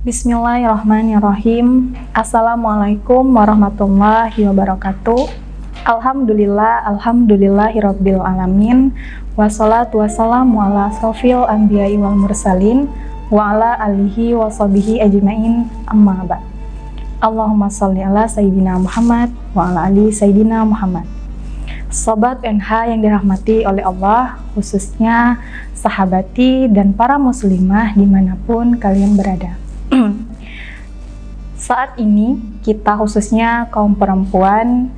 Bismillahirrahmanirrahim. Assalamualaikum warahmatullahi wabarakatuh. Alhamdulillahirabbil alamin. Wassalatu wassalamu ala asrofil anbiya'i wal mursalin wa ala alihi wa sahbihi ajmain, amma ba'd. Allahumma sholli ala sayyidina Muhammad wa ala ali sayyidina Muhammad. Sobat NH yang dirahmati oleh Allah, khususnya sahabati dan para muslimah dimanapun kalian berada. Saat ini kita khususnya kaum perempuan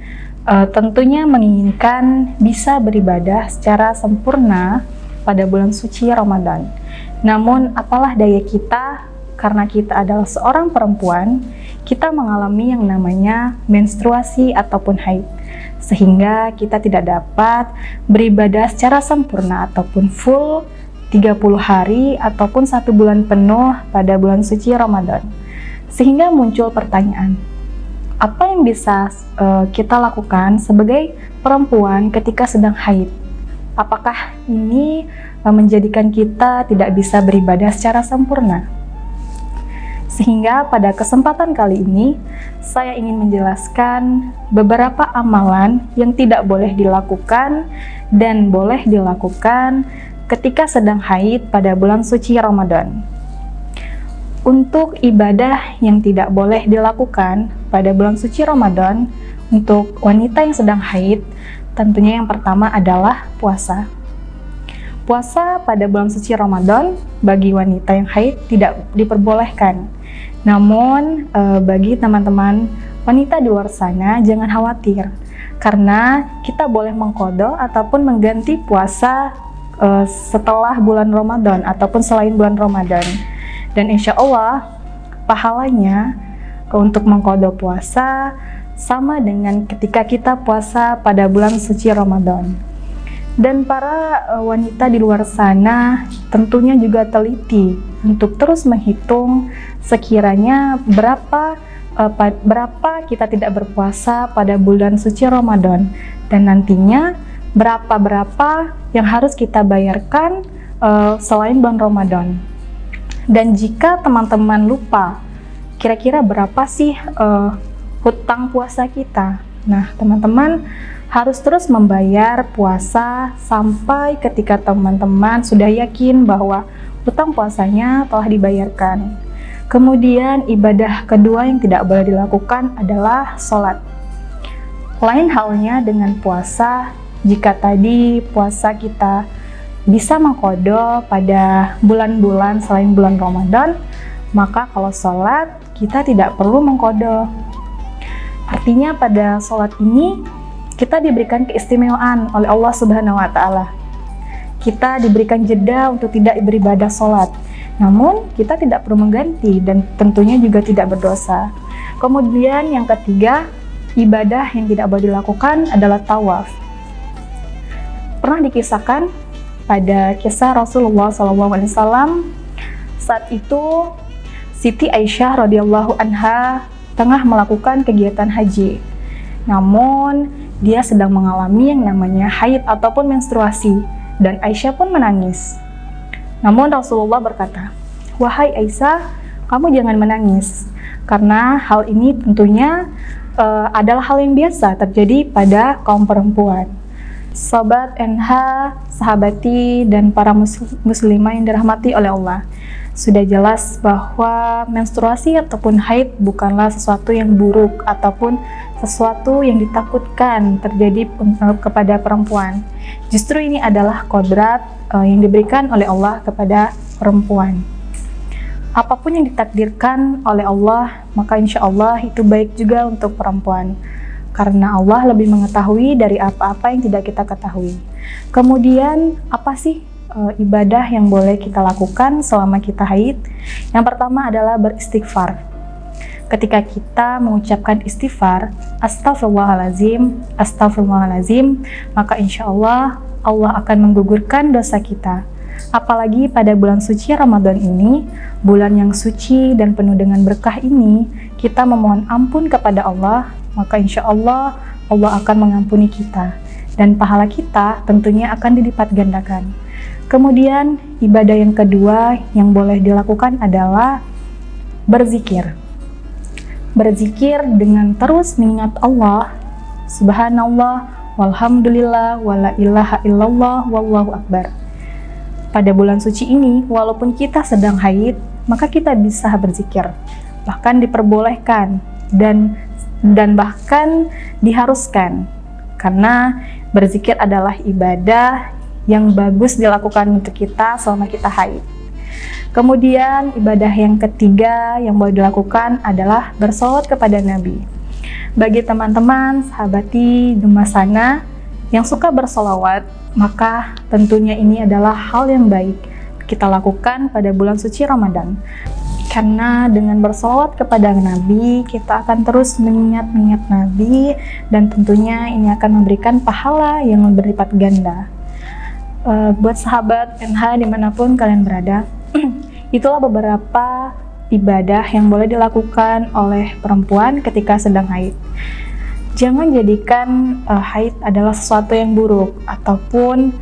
tentunya menginginkan bisa beribadah secara sempurna pada bulan suci Ramadan. Namun apalah daya kita, karena kita adalah seorang perempuan, kita mengalami yang namanya menstruasi ataupun haid, sehingga kita tidak dapat beribadah secara sempurna ataupun full 30 hari ataupun 1 bulan penuh pada bulan suci Ramadan. Sehingga muncul pertanyaan, apa yang bisa kita lakukan sebagai perempuan ketika sedang haid? Apakah ini menjadikan kita tidak bisa beribadah secara sempurna? Sehingga pada kesempatan kali ini, saya ingin menjelaskan beberapa amalan yang tidak boleh dilakukan dan boleh dilakukan ketika sedang haid pada bulan suci Ramadan. Untuk ibadah yang tidak boleh dilakukan pada bulan suci Ramadan, untuk wanita yang sedang haid, tentunya yang pertama adalah puasa. Puasa pada bulan suci Ramadan bagi wanita yang haid tidak diperbolehkan. Namun bagi teman-teman wanita di luar sana, jangan khawatir, karena kita boleh mengqadha ataupun mengganti puasa setelah bulan Ramadan ataupun selain bulan Ramadan. Dan insya Allah pahalanya untuk mengqadha puasa sama dengan ketika kita puasa pada bulan suci Ramadan. Dan para wanita di luar sana tentunya juga teliti untuk terus menghitung sekiranya berapa kita tidak berpuasa pada bulan suci Ramadan, dan nantinya berapa yang harus kita bayarkan selain bulan Ramadan. Dan jika teman-teman lupa kira-kira berapa sih hutang puasa kita, nah teman-teman harus terus membayar puasa sampai ketika teman-teman sudah yakin bahwa hutang puasanya telah dibayarkan. Kemudian ibadah kedua yang tidak boleh dilakukan adalah sholat. Lain halnya dengan puasa, jika tadi puasa kita bisa mengqadha pada bulan-bulan selain bulan Ramadan, maka kalau sholat kita tidak perlu mengqadha. Artinya pada sholat ini kita diberikan keistimewaan oleh Allah Subhanahu wa Ta'ala. Kita diberikan jeda untuk tidak beribadah sholat, namun kita tidak perlu mengganti dan tentunya juga tidak berdosa. Kemudian yang ketiga, ibadah yang tidak boleh dilakukan adalah tawaf. Pernah dikisahkan pada kisah Rasulullah SAW, saat itu Siti Aisyah radhiyallahu anha tengah melakukan kegiatan haji. Namun dia sedang mengalami yang namanya haid ataupun menstruasi, dan Aisyah pun menangis. Namun Rasulullah berkata, "Wahai Aisyah, kamu jangan menangis, karena hal ini tentunya adalah hal yang biasa terjadi pada kaum perempuan." Sobat NH, sahabati, dan para muslimah yang dirahmati oleh Allah, sudah jelas bahwa menstruasi ataupun haid bukanlah sesuatu yang buruk ataupun sesuatu yang ditakutkan terjadi kepada perempuan. Justru ini adalah kodrat yang diberikan oleh Allah kepada perempuan. Apapun yang ditakdirkan oleh Allah, maka insya Allah itu baik juga untuk perempuan, karena Allah lebih mengetahui dari apa-apa yang tidak kita ketahui. Kemudian apa sih ibadah yang boleh kita lakukan selama kita haid? Yang pertama adalah beristighfar. Ketika kita mengucapkan istighfar, astagfirullahalazim, astagfirullahalazim, maka insya Allah Allah akan menggugurkan dosa kita. Apalagi pada bulan suci Ramadan ini, bulan yang suci dan penuh dengan berkah ini, kita memohon ampun kepada Allah, maka insya Allah Allah akan mengampuni kita, dan pahala kita tentunya akan dilipat gandakan. Kemudian ibadah yang kedua yang boleh dilakukan adalah berzikir. Berzikir dengan terus mengingat Allah, subhanallah, walhamdulillah, wala ilaha illallah, wallahu akbar. Pada bulan suci ini, walaupun kita sedang haid, maka kita bisa berzikir. Bahkan diperbolehkan dan bahkan diharuskan. Karena berzikir adalah ibadah yang bagus dilakukan untuk kita selama kita haid. Kemudian ibadah yang ketiga yang boleh dilakukan adalah bersolawat kepada Nabi. Bagi teman-teman, sahabati Dumasana yang suka bersolawat, maka tentunya ini adalah hal yang baik kita lakukan pada bulan suci Ramadan. Karena dengan bersolawat kepada Nabi, kita akan terus mengingat Nabi, dan tentunya ini akan memberikan pahala yang berlipat ganda. Buat sahabat NH dimanapun kalian berada, itulah beberapa ibadah yang boleh dilakukan oleh perempuan ketika sedang haid. Jangan jadikan haid adalah sesuatu yang buruk, ataupun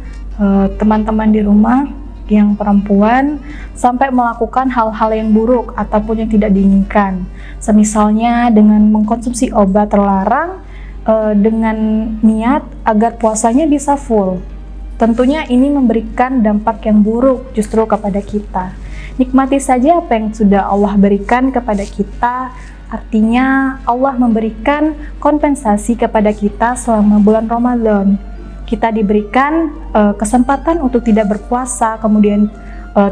teman-teman di rumah yang perempuan sampai melakukan hal-hal yang buruk ataupun yang tidak diinginkan. Semisalnya dengan mengkonsumsi obat terlarang dengan niat agar puasanya bisa full. Tentunya ini memberikan dampak yang buruk justru kepada kita. Nikmati saja apa yang sudah Allah berikan kepada kita. Artinya Allah memberikan kompensasi kepada kita selama bulan Ramadan. Kita diberikan kesempatan untuk tidak berpuasa, kemudian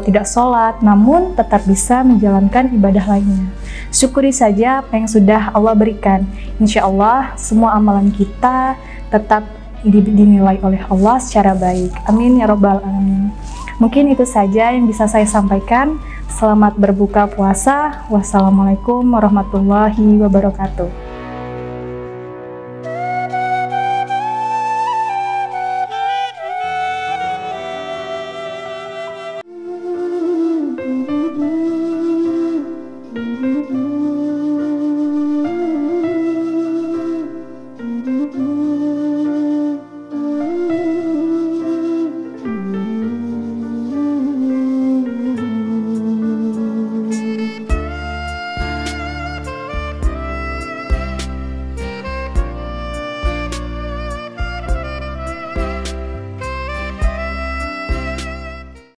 tidak sholat, namun tetap bisa menjalankan ibadah lainnya. Syukuri saja apa yang sudah Allah berikan. Insya Allah semua amalan kita tetap dinilai oleh Allah secara baik. Amin ya robbal alamin. Mungkin itu saja yang bisa saya sampaikan. Selamat berbuka puasa. Wassalamualaikum warahmatullahi wabarakatuh.